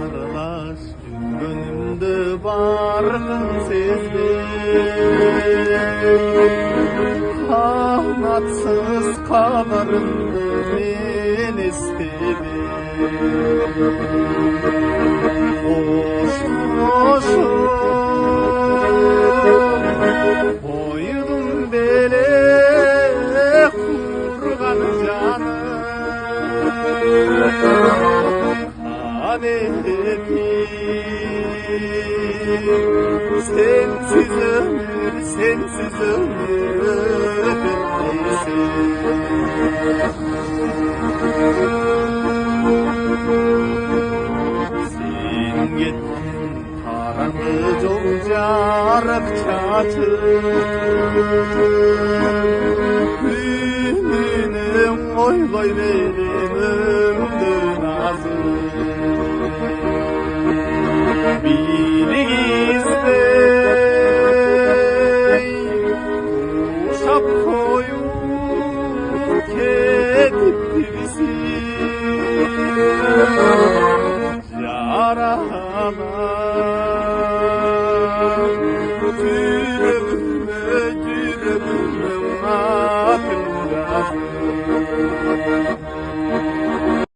Aralaş gönlümde barkın sezdim, kanatsız kalarımdı ben istedim. Hoş koydum bele kurgan canım, sensiz ömür, sensiz ömür ötesi. Sen gittin tarandı çok jarık çaçım, ümünüm oyloy benim ömrümdün azım. Biligizde uşap koyup ketiptirsin, yarana yüreğime atın yazım.